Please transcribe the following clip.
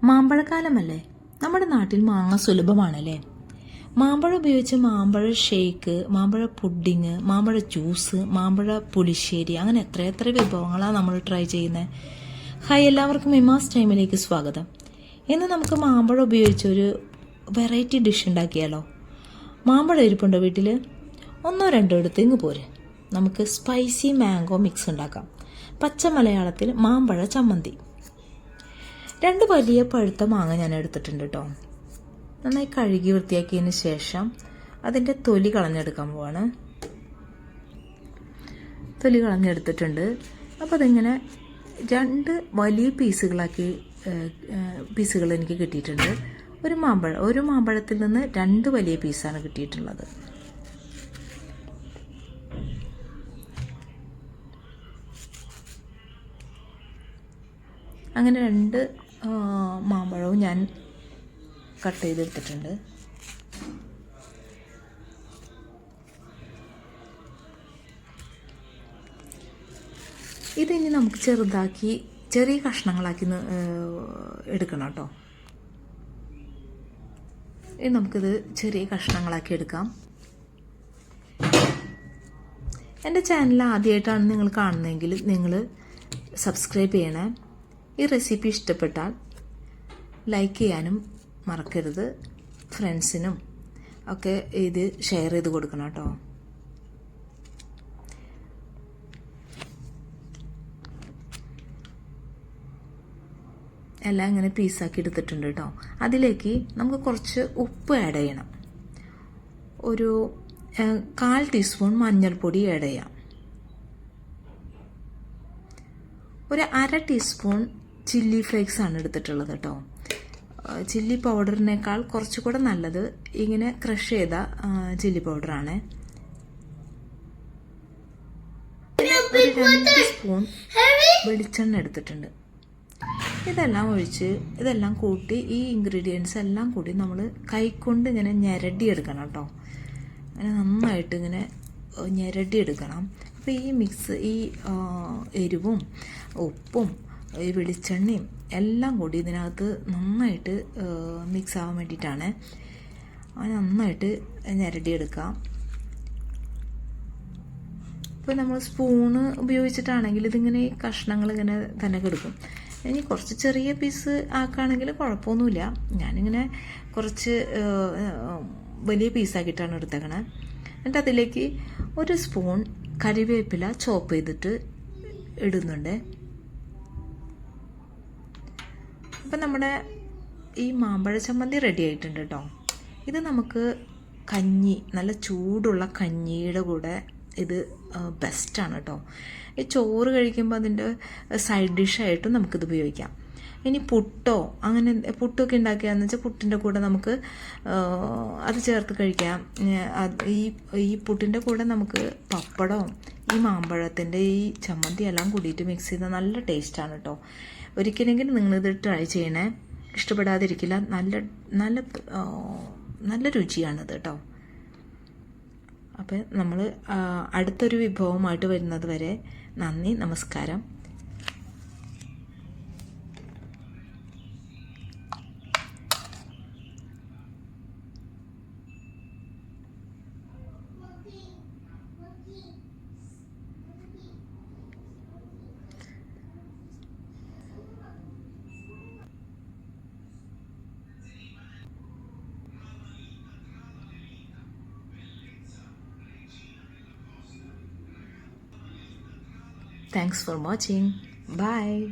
മാമ്പഴക്കാലമല്ലേ? നമ്മുടെ നാട്ടിൽ മാങ്ങ സുലഭമാണല്ലേ? മാമ്പഴം ഉപയോഗിച്ച് മാമ്പഴ ഷേക്ക്, മാമ്പഴ പുഡിങ്, മാമ്പഴ ജ്യൂസ്, മാമ്പഴ പുളിശ്ശേരി, അങ്ങനെ എത്ര വിഭവങ്ങളാണ് നമ്മൾ ട്രൈ ചെയ്യുന്നത്. ഹായ്, എല്ലാവർക്കും മിമാസ് ടൈമിലേക്ക് സ്വാഗതം. ഇന്ന് നമുക്ക് മാമ്പഴം ഉപയോഗിച്ച് ഒരു വെറൈറ്റി ഡിഷ് ഉണ്ടാക്കിയാലോ? മാമ്പഴം ഇരിപ്പുണ്ടോ വീട്ടിൽ? ഒന്നോ രണ്ടോ എടുത്ത് ഇങ്ങ് പോരെ. നമുക്ക് സ്പൈസി മാംഗോ മിക്സ് ഉണ്ടാക്കാം. പച്ച മലയാളത്തിൽ മാമ്പഴ ചമ്മന്തി. 2 വലിയ പഴുത്ത മാങ്ങ ഞാൻ എടുത്തിട്ടുണ്ട് കേട്ടോ. നന്നായി കഴുകി വൃത്തിയാക്കിയതിന് ശേഷം അതിൻ്റെ തൊലി കളഞ്ഞെടുക്കാൻ പോവാണ്. തൊലി കളഞ്ഞെടുത്തിട്ടുണ്ട്. അപ്പോൾ അതിങ്ങനെ 2 വലിയ പീസുകൾ എനിക്ക് കിട്ടിയിട്ടുണ്ട്. ഒരു മാമ്പഴത്തിൽ നിന്ന് 2 വലിയ പീസാണ് കിട്ടിയിട്ടുള്ളത്. അങ്ങനെ 2 മാമ്പഴവും ഞാൻ കട്ട് ചെയ്തെടുത്തിട്ടുണ്ട്. ഇതിനി നമുക്ക് ചെറിയ കഷ്ണങ്ങളാക്കി എടുക്കണം കേട്ടോ. ഇനി നമുക്കിത് ചെറിയ കഷ്ണങ്ങളാക്കി എടുക്കാം. എൻ്റെ ചാനൽ ആദ്യമായിട്ടാണ് നിങ്ങൾ കാണുന്നതെങ്കിൽ നിങ്ങൾ സബ്സ്ക്രൈബ് ചെയ്യണേ. ഈ റെസിപ്പി ഇഷ്ടപ്പെട്ടാൽ ലൈക്ക് ചെയ്യാനും മറക്കരുത്. ഫ്രണ്ട്സിനും ഒക്കെ ഇത് ഷെയർ ചെയ്ത് കൊടുക്കണം കേട്ടോ. എല്ലാം ഇങ്ങനെ പീസാക്കി എടുത്തിട്ടുണ്ട് കേട്ടോ. അതിലേക്ക് നമുക്ക് കുറച്ച് ഉപ്പ് ആഡ് ചെയ്യണം. ഒരു 1/4 ടീസ്പൂൺ മഞ്ഞൾപ്പൊടി ആഡ് ചെയ്യാം. ഒരു 1/2 ടീസ്പൂൺ ചില്ലി ഫ്ലേക്സ് ആണ് എടുത്തിട്ടുള്ളത് കേട്ടോ. ചില്ലി പൗഡറിനേക്കാൾ കുറച്ചുകൂടെ നല്ലത് ഇങ്ങനെ ക്രഷ് ചെയ്ത ചില്ലി പൗഡറാണ്. ഒരു 2 സ്പൂൺ വെളിച്ചെണ്ണ എടുത്തിട്ടുണ്ട്. ഇതെല്ലാം കൂട്ടി ഈ ഇൻഗ്രീഡിയൻസ് എല്ലാം കൂടി നമ്മൾ കൈകൊണ്ട് ഇങ്ങനെ ഞെരടിയെടുക്കണം കേട്ടോ. അങ്ങനെ നന്നായിട്ട് ഇങ്ങനെ ഞെരടിയെടുക്കണം. അപ്പോൾ ഈ മിക്സ്, ഈ എരിവും ഉപ്പും ഈ വെളിച്ചെണ്ണയും എല്ലാം കൂടി ഇതിനകത്ത് നന്നായിട്ട് മിക്സ് ആവാൻ വേണ്ടിയിട്ടാണ്. നന്നായിട്ട് ഞെരടിയെടുക്കാം. ഇപ്പോൾ നമ്മൾ സ്പൂണ് ഉപയോഗിച്ചിട്ടാണെങ്കിൽ ഇതിങ്ങനെ കഷ്ണങ്ങൾ ഇങ്ങനെ തന്നെ കിടക്കും. ഇനി കുറച്ച് ചെറിയ പീസ് ആക്കുകയാണെങ്കിൽ കുഴപ്പമൊന്നുമില്ല. ഞാനിങ്ങനെ കുറച്ച് വലിയ പീസാക്കിയിട്ടാണ് എടുത്തേക്കണേ. എന്നിട്ട് അതിലേക്ക് 1 സ്പൂൺ കറിവേപ്പില ചോപ്പ് ചെയ്തിട്ട് ഇടുന്നുണ്ട്. അപ്പം നമ്മുടെ ഈ മാമ്പഴ ചമ്മന്തി റെഡി ആയിട്ടുണ്ട് കേട്ടോ. ഇത് നമുക്ക് നല്ല ചൂടുള്ള കഞ്ഞിയുടെ കൂടെ ഇത് ബെസ്റ്റാണ് കേട്ടോ. ഈ ചോറ് കഴിക്കുമ്പോൾ അതിൻ്റെ സൈഡ് ഡിഷായിട്ടും നമുക്കിത് ഉപയോഗിക്കാം. ഇനി പുട്ടൊക്കെ ഉണ്ടാക്കിയാന്ന് വെച്ചാൽ പുട്ടിൻ്റെ കൂടെ നമുക്ക് അത് ചേർത്ത് കഴിക്കാം. ഈ പുട്ടിൻ്റെ കൂടെ നമുക്ക് പപ്പടവും ഈ മാമ്പഴത്തിൻ്റെ ഈ ചമ്മന്തി എല്ലാം കൂടിയിട്ട് മിക്സ് ചെയ്താൽ നല്ല ടേസ്റ്റാണ് കേട്ടോ. ഒരിക്കലെങ്കിലും നിങ്ങളിത് ട്രൈ ചെയ്യണേ. ഇഷ്ടപ്പെടാതിരിക്കില്ല. നല്ല രുചിയാണിത് കേട്ടോ. അപ്പം നമ്മൾ അടുത്തൊരു വിഭവമായിട്ട് വരുന്നത് വരെ നന്ദി, നമസ്കാരം. Thanks for watching. Bye.